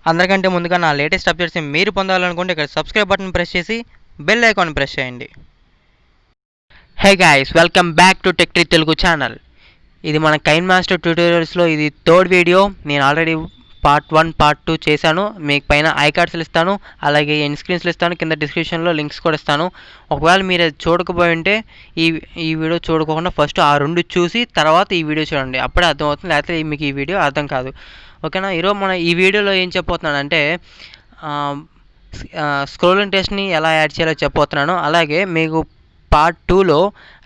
అందరికంటే ముందుగా నా లేటెస్ట్ అప్డేట్స్ మీరు పొందాలనుకుంటే ఇక్కడ సబ్స్క్రైబ్ బటన్ ప్రెస్ చేసి బెల్ ఐకాన్ ప్రెస్ చేయండి. Hey guys, welcome back to tech tree Telugu channel. ఇది మన కైన్మాస్టర్ ట్యూటోరియల్స్లో ఇది థర్డ్ వీడియో. నేను ఆల్రెడీ పార్ట్ 1 పార్ట్ 2 చేశాను. మీకు పైన ఐ కార్డ్స్లు ఇస్తాను, అలాగే ఎండ్ స్క్రీన్స్లు ఇస్తాను, కింద డిస్క్రిప్షన్లో లింక్స్ కూడా ఇస్తాను. ఒకవేళ మీరు అది చూడకపోయి ఉంటే ఈ వీడియో చూడకుండా ఫస్ట్ ఆ 2 చూసి తర్వాత ఈ వీడియో చూడండి, అప్పుడే అర్థమవుతుంది. లేకపోతే మీకు ఈ వీడియో అర్థం కాదు. ఓకేనా? ఈరోజు మన ఈ వీడియోలో ఏం చెప్పబోతున్నానంటే స్క్రోలింగ్ టెస్ట్ని ఎలా యాడ్ చేయాలో చెప్పబోతున్నాను. అలాగే మీకు పార్ట్ 2లో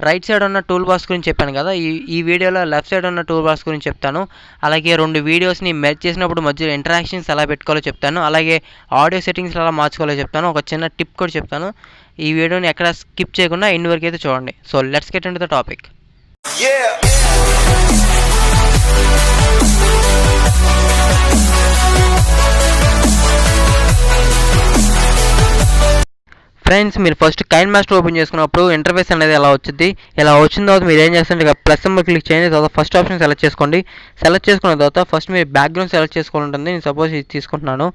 రైట్ సైడ్ ఉన్న టూల్ బాక్స్ గురించి చెప్పాను కదా, ఈ వీడియోలో లెఫ్ట్ సైడ్ ఉన్న టూల్ బాక్స్ గురించి చెప్తాను. అలాగే 2 వీడియోస్ని మెర్జ్ చేసినప్పుడు మధ్యలో ఇంటరాక్షన్స్ ఎలా పెట్టుకోవాలో చెప్తాను. అలాగే ఆడియో సెట్టింగ్స్ ఎలా మార్చుకోవాలో చెప్తాను. ఒక చిన్న టిప్ కూడా చెప్తాను. ఈ వీడియోని ఎక్కడ స్కిప్ చేయకుండా ఎండ్ వరకు అయితే చూడండి. So let's get into the topic. Friends, మీరు ఫస్ట్ కైన్మాస్టర్ ఓపెన్ చేసుకున్నప్పుడు ఇంటర్ఫేస్ అనేది ఎలా వచ్చింది. ఇలా వచ్చిన తర్వాత మీరు ఏం చేస్తుంటే ఇక ప్లస్ సింబల్ క్లిక్ చేయండి. తర్వాత ఫస్ట్ ఆప్షన్ సెలెక్ట్ చేసుకోండి. సెలెక్ట్ చేసుకున్న తర్వాత ఫస్ట్ మీరు బ్యాక్గ్రౌండ్ సెలెక్ట్ చేసుకోవాలి ఉంటుంది. నేను సపోజ్ ఇది తీసుకుంటున్నాను.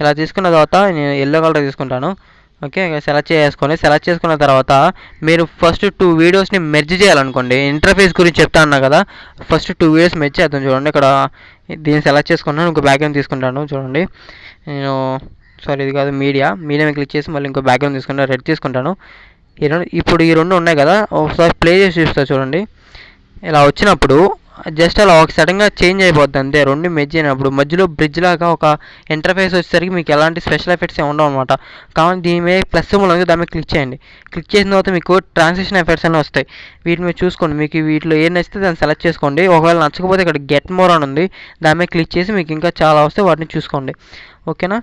ఇలా తీసుకున్న తర్వాత నేను ఎల్లో కలర్ తీసుకుంటాను. ఓకే, సెలెక్ట్ చేసుకొని సెలెక్ట్ చేసుకున్న తర్వాత మీరు ఫస్ట్ 2 వీడియోస్ని మెర్జ్ చేయాలనుకోండి. ఇంటర్ఫేస్ గురించి చెప్తా అన్నా కదా, ఫస్ట్ 2 వీడియోస్ మెర్జ్ చేద్దాం. చూడండి, ఇక్కడ దీన్ని సెలెక్ట్ చేసుకున్నాను. ఇంకో బ్యాక్గ్రౌండ్ తీసుకుంటాను. చూడండి, నేను ఇది కాదు, మీడియా క్లిక్ చేసి మళ్ళీ ఇంకో బ్యాక్గ్రౌండ్ తీసుకుంటాను. రెడ్ తీసుకుంటాను. ఇప్పుడు ఈ 2 ఉన్నాయి కదా, ఒకసారి ప్లే చేసి చూస్తాను. చూడండి, ఇలా వచ్చినప్పుడు జస్ట్ అలా ఒక సడన్గా చేంజ్ అయిపోద్ది అంతే. 2 మెర్జ్ అయినప్పుడు మధ్యలో బ్రిడ్జ్ లాగా ఒక ఇంటర్ఫేస్ వచ్చేసరికి మీకు ఎలాంటి స్పెషల్ ఎఫెక్ట్స్ ఏమి ఉండవు అనమాట. కాబట్టి దీని మీద ప్లస్ సింబల్ ఉంది, దాని మీద క్లిక్ చేయండి. క్లిక్ చేసిన తర్వాత మీకు ట్రాన్సిషన్ ఎఫెక్ట్స్ అన్నీ వస్తాయి. వీటిని మీరు చూసుకోండి. మీకు వీటిలో ఏం నచ్చితే దాన్ని సెలెక్ట్ చేసుకోండి. ఒకవేళ నచ్చకపోతే ఇక్కడ గెట్ మోర్ అని ఉంది, దాని మీద క్లిక్ చేసి మీకు ఇంకా చాలా వస్తాయి, వాటిని చూసుకోండి. ఓకేనా?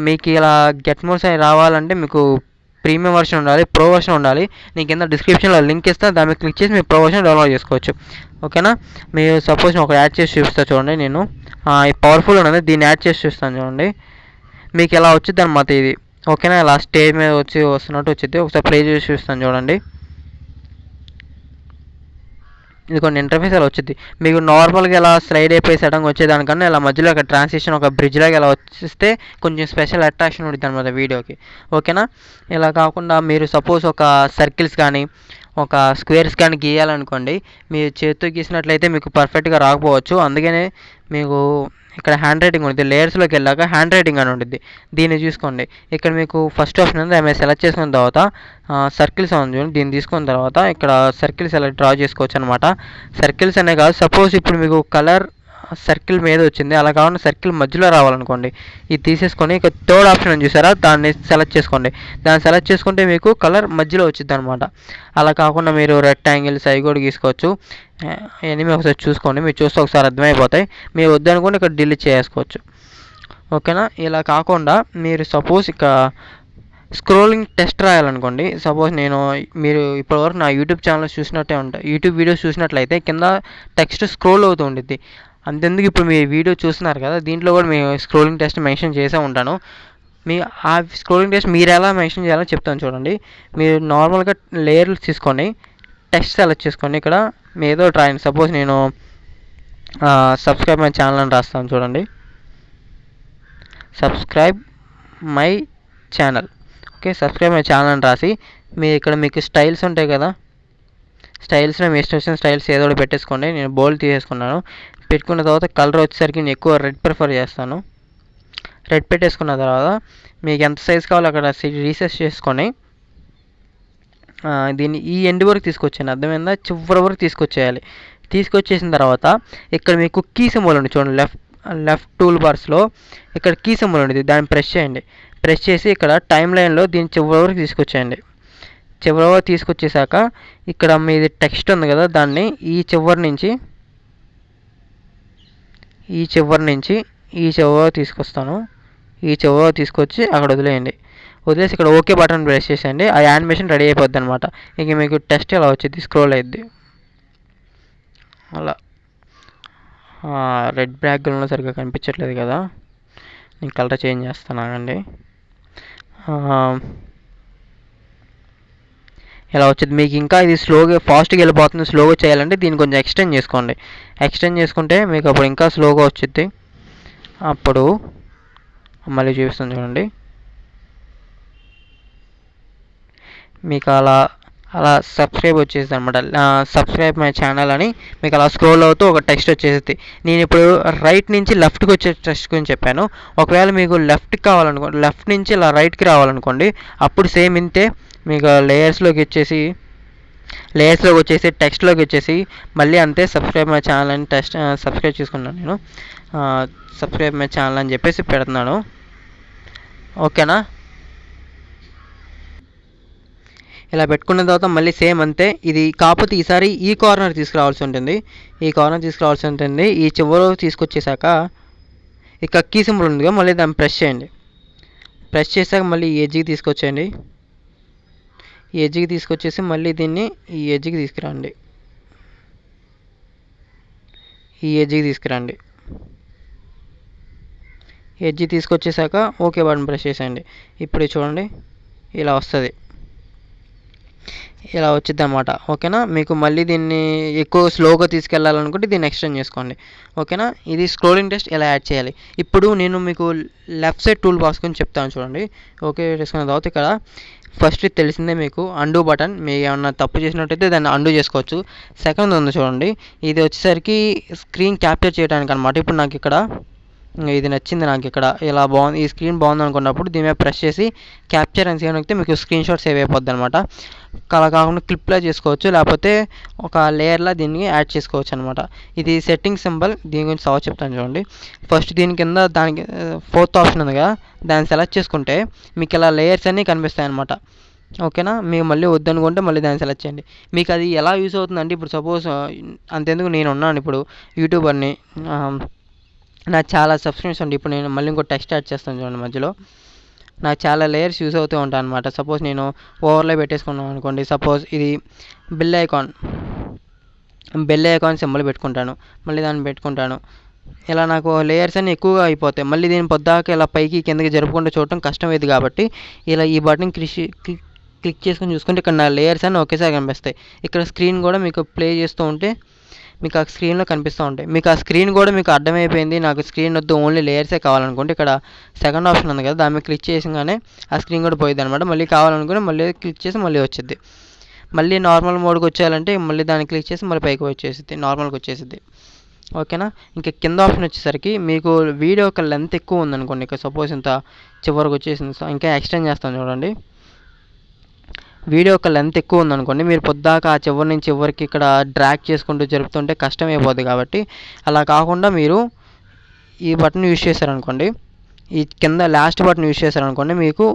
మీకు ఇలా గెట్ మోర్స్ అవి రావాలంటే మీకు ప్రీమియం వర్షన్ ఉండాలి, ప్రో వర్షన్ ఉండాలి. నేను కింద డిస్క్రిప్షన్లో లింక్ ఇస్తాను, దాని మీద క్లిక్ చేసి మీరు ప్రో వర్షన్ డౌన్లోడ్ చేసుకోవచ్చు. ఓకేనా? మీరు సపోజ్ ఒక యాడ్ చేసి చూపిస్తాను. చూడండి, నేను ఈ పవర్ఫుల్ ఉన్నది, దీన్ని యాడ్ చేసి చూస్తాను. చూడండి, మీకు ఎలా వచ్చింది అనమాట ఇది. ఓకేనా? ఇలా స్టేజ్ మీద వస్తున్నట్టు వచ్చింది. ఒకసారి ప్లే చేసి చూస్తాను. చూడండి, ఇది కొన్ని ఇంటర్ఫేస్ అలా వచ్చింది. మీకు నార్మల్గా ఇలా స్లైడ్ అయిపోయి సడన్గా వచ్చేదానికన్నా ఇలా మధ్యలో ఒక ట్రాన్సిషన్, ఒక బ్రిడ్జ్ లాగా ఇలా వచ్చేస్తే కొంచెం స్పెషల్ అట్రాక్షన్ ఉంటుంది అనమాట వీడియోకి. ఓకేనా? ఇలా కాకుండా మీరు సపోజ్ ఒక సర్కిల్స్ కానీ ఒక స్క్వేర్స్ కానీ గీయాలనుకోండి, మీరు చేతితో గీసినట్లయితే మీకు పర్ఫెక్ట్గా రాకపోవచ్చు. అందుకనే మీకు ఇక్కడ హ్యాండ్ రైటింగ్ ఉంటుంది. లేయర్స్లోకి వెళ్ళాక హ్యాండ్ రైటింగ్ అని ఉంటుంది, దీన్ని చూసుకోండి. ఇక్కడ మీకు ఫస్ట్ ఆప్షన్ ఉంది, ఆమె సెలెక్ట్ చేసుకున్న తర్వాత సర్కిల్స్ ఉంది చూడండి, దీన్ని తీసుకున్న తర్వాత ఇక్కడ సర్కిల్స్ ఎలా డ్రా చేసుకోవచ్చు అనమాట. సర్కిల్స్ అనే కాదు, సపోజ్ ఇప్పుడు మీకు కలర్ సర్కిల్ మీద వచ్చింది, అలా కాకుండా సర్కిల్ మధ్యలో రావాలనుకోండి, ఇది తీసేసుకొని ఇక థర్డ్ ఆప్షన్ అని చూసారా, దాన్ని సెలెక్ట్ చేసుకోండి. దాన్ని సెలెక్ట్ చేసుకుంటే మీకు కలర్ మధ్యలో వచ్చింది అనమాట. అలా కాకుండా మీరు రెక్టాంగిల్స్ అవి కూడా గీసుకోవచ్చు. ఇవన్నీ మీరు ఒకసారి చూసుకోండి, మీరు చూస్తే ఒకసారి అర్థమైపోతాయి. మీరు వద్దనుకుంటే ఇక్కడ డిలీట్ చేసుకోవచ్చు. ఓకేనా? ఇలా కాకుండా మీరు సపోజ్ ఇక స్క్రోలింగ్ టెస్ట్ రాయాలనుకోండి. సపోజ్ మీరు ఇప్పటివరకు నా యూట్యూబ్ ఛానల్ చూసినట్టే ఉంటాయి, యూట్యూబ్ వీడియోస్ చూసినట్లయితే కింద టెక్స్ట్ స్క్రోల్ అవుతూ ఉంటుంది. అంతెందుకు, ఇప్పుడు మీ వీడియో చూస్తున్నారు కదా, దీంట్లో కూడా మీ స్క్రోలింగ్ టెస్ట్ మెన్షన్ చేసే ఉంటాను. మీ ఆ స్క్రోలింగ్ టెస్ట్ మీరు ఎలా మెన్షన్ చేయాలో చెప్తాను. చూడండి, మీరు నార్మల్గా లేయర్లు తీసుకొని టెక్స్ట్ సెలెక్ట్ చేసుకోండి. ఇక్కడ మీ ఏదో రాయండి. సపోజ్ నేను సబ్స్క్రైబ్ మై ఛానల్ అని రాస్తాను. చూడండి, subscribe my channel. Okay, subscribe my channel అని రాసి ఇక్కడ మీకు స్టైల్స్ ఉంటాయి కదా, స్టైల్స్లో మీ ఇష్టం వచ్చిన స్టైల్స్ ఏదో ఒకటి పెట్టేసుకోండి. నేను బోల్డ్ తీసేసుకున్నాను. పెట్టుకున్న తర్వాత కలర్ వచ్చేసరికి నేను ఎక్కువ రెడ్ ప్రిఫర్ చేస్తాను. రెడ్ పెట్టేసుకున్న తర్వాత మీకు ఎంత సైజ్ కావాలో అక్కడ రీసెర్చ్ చేసుకొని దీన్ని ఈ ఎండ్ వరకు తీసుకొచ్చాను. అర్థమైందా? చివరి వరకు తీసుకొచ్చేయాలి. తీసుకొచ్చేసిన తర్వాత ఇక్కడ మీకు కీ సింబల్ ఉంది చూడండి, లెఫ్ట్ టూల్ బార్స్లో ఇక్కడ కీ సింబల్ ఉంటుంది, దాన్ని ప్రెస్ చేయండి. ప్రెస్ చేసి ఇక్కడ టైం లైన్లో దీన్ని చివరి వరకు తీసుకొచ్చేయండి. చివరి వరకు తీసుకొచ్చేసాక ఇక్కడ మీది టెక్స్ట్ ఉంది కదా, దాన్ని ఈ చివరి నుంచి ఈ చివరి తీసుకొస్తాను. ఈ చివరి తీసుకొచ్చి అక్కడ వదిలేయండి. వదిలేసి ఇక్కడ ఓకే బటన్ ప్రెస్ చేసేయండి. ఆ యానిమేషన్ రెడీ అయిపోద్ది అనమాట. ఇక మీకు టెస్ట్ ఎలా వచ్చింది, స్క్రోల్ అయ్యిద్ది అలా. రెడ్ బ్యాక్గ్రౌండ్లో సరిగ్గా కనిపించట్లేదు కదా, నేను కలర్ చేంజ్ చేస్తానండి. ఇలా వచ్చింది. మీకు ఇంకా ఇది ఫాస్ట్గా వెళ్ళిపోతుంది, స్లోగా చేయాలంటే దీన్ని కొంచెం ఎక్స్టెండ్ చేసుకోండి. ఎక్స్టెండ్ చేసుకుంటే మీకు అప్పుడు ఇంకా స్లోగా వచ్చింది. అప్పుడు మళ్ళీ చూపిస్తాను చూడండి. మీకు అలా అలా సబ్స్క్రైబ్ వచ్చేసింది అనమాట. సబ్స్క్రైబ్ మై ఛానల్ అని మీకు అలా స్క్రోల్ అవుతూ ఒక టెక్స్ట్ వచ్చేసింది. నేను ఇప్పుడు రైట్ నుంచి లెఫ్ట్కి వచ్చే టెక్స్ట్ గురించి చెప్పాను. ఒకవేళ మీకు లెఫ్ట్కి కావాలనుకోండి, లెఫ్ట్ నుంచి ఇలా రైట్కి రావాలనుకోండి, అప్పుడు సేమ్ ఇంతే. మీకు లేయర్స్లోకి వచ్చేసి టెక్స్ట్లోకి వచ్చేసి మళ్ళీ అంతే సబ్స్క్రైబ్ మై ఛానల్ అని సబ్స్క్రైబ్ చేసుకున్నాను నేను. సబ్స్క్రైబ్ మై ఛానల్ అని చెప్పేసి పెడుతున్నాను. ఓకేనా? ఇలా పెట్టుకున్న తర్వాత మళ్ళీ సేమ్ అంతే. ఇది కాకపోతే ఈసారి ఈ కార్నర్ తీసుకురావాల్సి ఉంటుంది. ఈ చివర తీసుకొచ్చేసాక ఇక్కడ కీ సింబల్ ఉంది కదా, మళ్ళీ దాన్ని ప్రెస్ చేయండి. ప్రెస్ చేశాక మళ్ళీ ఈ ఎడ్జ్కి తీసుకొచ్చేయండి. ఈ ఎడ్జ్కి తీసుకొచ్చేసి మళ్ళీ దీన్ని ఈ ఎడ్జ్కి తీసుకురండి. ఎడ్జ్ తీసుకొచ్చేసాక ఓకే బటన్ ప్రెస్ చేసేయండి. ఇప్పుడు చూడండి ఇలా వస్తుంది, ఇలా వచ్చింది అన్నమాట. ఓకేనా? మీకు మళ్ళీ దీన్ని ఎక్కువ స్లోగా తీసుకెళ్ళాలనుకుంటే దీన్ని ఎక్స్టెండ్ చేసుకోండి. ఓకేనా? ఇది స్క్రోలింగ్ టెస్ట్ ఎలా యాడ్ చేయాలి. ఇప్పుడు నేను మీకు లెఫ్ట్ సైడ్ టూల్ బాక్స్ గురించి చెప్తాను చూడండి. ఓకే చేసుకున్న తర్వాత ఇక్కడ ఫస్ట్ తెలిసిందే మీకు అండూ బటన్. మీరు ఏమన్నా తప్పు చేసినట్టయితే దాన్ని అండూ చేసుకోవచ్చు. సెకండ్ ఉంది చూడండి, ఇది వచ్చేసరికి స్క్రీన్ క్యాప్చర్ చేయడానికి అనమాట. ఇప్పుడు నాకు ఇక్కడ ఇది నచ్చింది, నాకు ఇక్కడ ఇలా బాగుంది, ఈ స్క్రీన్ బాగుంది అనుకున్నప్పుడు దీని మీద ప్రెస్ చేసి క్యాప్చర్ అని చేయడానికి మీకు స్క్రీన్ షాట్ సేవ్ అయిపోద్ది అనమాట. అలా కాకుండా క్లిప్లా చేసుకోవచ్చు, లేకపోతే ఒక లేయర్లా దీన్ని యాడ్ చేసుకోవచ్చు అనమాట. ఇది సెట్టింగ్ సింబల్, దీని గురించి సవా చెప్తాను చూడండి. ఫస్ట్ దీని కింద దానికి ఫోర్త్ ఆప్షన్ ఉంది కదా, దాన్ని సెలెక్ట్ చేసుకుంటే మీకు ఇలా లేయర్స్ అన్నీ కనిపిస్తాయి అనమాట. ఓకేనా? మీకు మళ్ళీ వద్దనుకుంటే మళ్ళీ దాన్ని సెలెక్ట్ చేయండి. మీకు అది ఎలా యూస్ అవుతుందంటే, ఇప్పుడు సపోజ్ అంతెందుకు నేను ఉన్నాను ఇప్పుడు యూట్యూబర్ని, నాకు చాలా సబ్స్క్రిప్షన్స్ ఉంది. ఇప్పుడు నేను మళ్ళీ ఇంకో టెక్స్ట్ యాడ్ చేస్తాను చూడండి. మధ్యలో నాకు చాలా లేయర్స్ యూస్ అవుతూ ఉంటాయి అనమాట. సపోజ్ నేను ఓవర్లో పెట్టేసుకున్నాను అనుకోండి, సపోజ్ ఇది బెల్ ఐకాన్ సింబల్ పెట్టుకుంటాను, మళ్ళీ దాన్ని పెట్టుకుంటాను. ఇలా నాకు లేయర్స్ అన్నీ ఎక్కువగా అయిపోతాయి. మళ్ళీ దీని పొద్దాక ఇలా పైకి కిందకి జరుపుకుంటూ చూడటం కష్టమైంది కాబట్టి ఇలా ఈ బటన్ క్లిక్ చేసుకొని చూసుకుంటే ఇక్కడ నా లేయర్స్ అన్నీ ఒకేసారి కనిపిస్తాయి. ఇక్కడ స్క్రీన్ కూడా మీకు ప్లే చేస్తూ ఉంటే మీకు ఆ స్క్రీన్లో కనిపిస్తూ ఉంటాయి. మీకు ఆ స్క్రీన్ కూడా మీకు అర్థమైపోయింది, నాకు స్క్రీన్ వద్దు ఓన్లీ లేయర్సే కావాలనుకుంటే ఇక్కడ సెకండ్ ఆప్షన్ ఉంది కదా, దాని మీద క్లిక్ చేసిగానే ఆ స్క్రీన్ కూడా పోయింది అనమాట. మళ్ళీ కావాలనుకుంటే మళ్ళీ క్లిక్ చేసి మళ్ళీ వచ్చింది. మళ్ళీ నార్మల్ మోడ్కి వచ్చేయాలంటే మళ్ళీ దాన్ని క్లిక్ చేసి మళ్ళీ పైకి వచ్చేసిద్ది, నార్మల్కి వచ్చేసిద్ది. ఓకేనా? ఇంకా కింద ఆప్షన్ వచ్చేసరికి మీకు వీడియో యొక్క లెంత్ ఎక్కువ ఉందనుకోండి, ఇక్కడ సపోజ్ ఇంత చివరికి వచ్చేసింది, ఇంకా ఎక్స్టెండ్ చేస్తాను చూడండి. వీడియో యొక్క లెంత్ ఎక్కువ ఉందనుకోండి, మీరు పొద్దాక ఆ చివరి నుంచి చివరికి ఇక్కడ డ్రాగ్ చేసుకుంటూ జరుపుతుంటే కష్టం అయిపోద్ది. కాబట్టి అలా కాకుండా మీరు ఈ బటన్ యూజ్ చేశారనుకోండి, ఈ కింద లాస్ట్ బటన్ యూజ్ చేశారనుకోండి, మీకు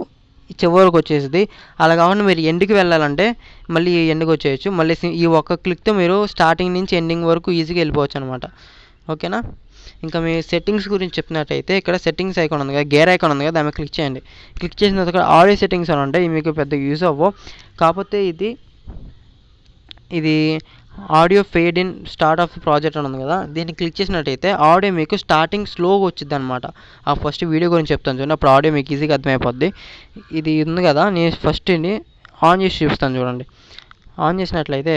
చివరికి వచ్చేసింది. అలా కాకుండా మీరు ఎండ్కి వెళ్ళాలంటే మళ్ళీ ఎండ్కి వచ్చేయచ్చు. మళ్ళీ ఈ ఒక్క క్లిక్తో మీరు స్టార్టింగ్ నుంచి ఎండింగ్ వరకు ఈజీగా వెళ్ళిపోవచ్చు అనమాట. ఓకేనా? ఇంకా మీ సెట్టింగ్స్ గురించి చెప్పినట్టయితే ఇక్కడ సెట్టింగ్స్ ఐకాన్ ఉంది కదా, గేర్ ఐకాన్ ఉంది కదా, దాని మీద క్లిక్ చేయండి. క్లిక్ చేసిన తర్వాత ఇక్కడ ఆడియో సెట్టింగ్స్ అని ఉంటాయి. మీకు పెద్ద యూజ్ అవ్వవు, కాకపోతే ఇది audio fade in start of project అని ఉంది కదా, దీన్ని క్లిక్ చేసినట్టయితే ఆడియో మీకు స్టార్టింగ్ స్లోగా వచ్చింది అనమాట. ఆ ఫస్ట్ వీడియో గురించి చెప్తాను చూడండి, అప్పుడు ఆడియో మీకు ఈజీగా అర్థమైపోద్ది. ఇది ఉంది కదా, నేను ఫస్ట్ ఆన్ చేసి చూపిస్తాను చూడండి. ఆన్ చేసినట్లయితే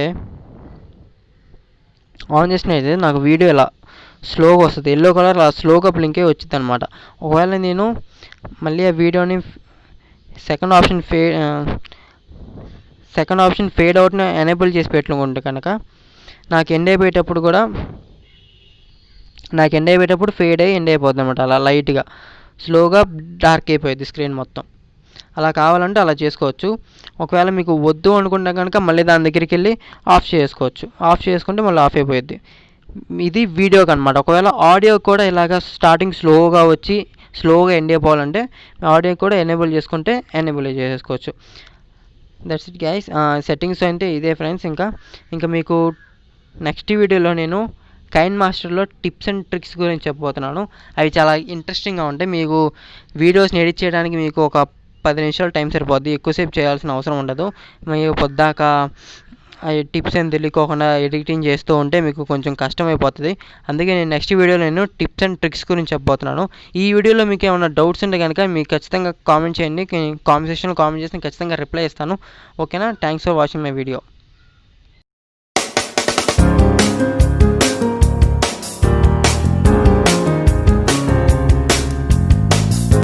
నాకు వీడియో ఇలా స్లోగా వస్తుంది, ఎల్లో కలర్ అలా స్లోగా బ్లింకే వచ్చింది అనమాట. ఒకవేళ నేను మళ్ళీ ఆ వీడియోని సెకండ్ ఆప్షన్ ఫేడ్ అవుట్ని ఎనేబుల్ చేసి పెట్టుకుంటే కనుక నాకు ఎండ్ అయిపోయేటప్పుడు ఫేడ్ అయ్యి ఎండ్ అయిపోద్ది అనమాట. అలా లైట్గా స్లోగా డార్క్ అయిపోయింది స్క్రీన్ మొత్తం. అలా కావాలంటే అలా చేసుకోవచ్చు. ఒకవేళ మీకు వద్దు అనుకుంటే కనుక మళ్ళీ దాని దగ్గరికి వెళ్ళి ఆఫ్ చేసుకోవచ్చు. ఆఫ్ చేసుకుంటే మళ్ళీ ఆఫ్ అయిపోయింది. ఇది వీడియోకి అనమాట. ఒకవేళ ఆడియో కూడా ఇలాగ స్టార్టింగ్ స్లోగా వచ్చి స్లోగా ఎండ్ అయిపోవాలంటే ఆడియో కూడా ఎనేబుల్ చేసుకుంటే ఎనేబుల్ చేసుకోవచ్చు. That's it guys. సెట్టింగ్స్ అంటే ఇదే ఫ్రెండ్స్. ఇంకా మీకు నెక్స్ట్ వీడియోలో నేను కైన్మాస్టర్లో టిప్స్ అండ్ ట్రిక్స్ గురించి చెప్పబోతున్నాను. అవి చాలా ఇంట్రెస్టింగ్గా ఉంటాయి. మీకు వీడియోస్ని ఎడిట్ చేయడానికి మీకు ఒక 10 నిమిషాలు టైం సరిపోద్ది, ఎక్కువసేపు చేయాల్సిన అవసరం ఉండదు. మీరు పొద్దాక టిప్స్ ఏం తెలియకోకుండా ఎడిటింగ్ చేస్తూ ఉంటే మీకు కొంచెం కష్టం అయిపోతుంది. అందుకే నేను నెక్స్ట్ వీడియోలో టిప్స్ అండ్ ట్రిక్స్ గురించి చెప్పబోతున్నాను. ఈ వీడియోలో మీకు ఏమైనా డౌట్స్ ఉంటే కనుక మీకు ఖచ్చితంగా కామెంట్ చేయండి. కామెంట్ సెక్షన్లో కామెంట్ చేసి నేను ఖచ్చితంగా రిప్లై ఇస్తాను. ఓకేనా? Thanks for watching my video.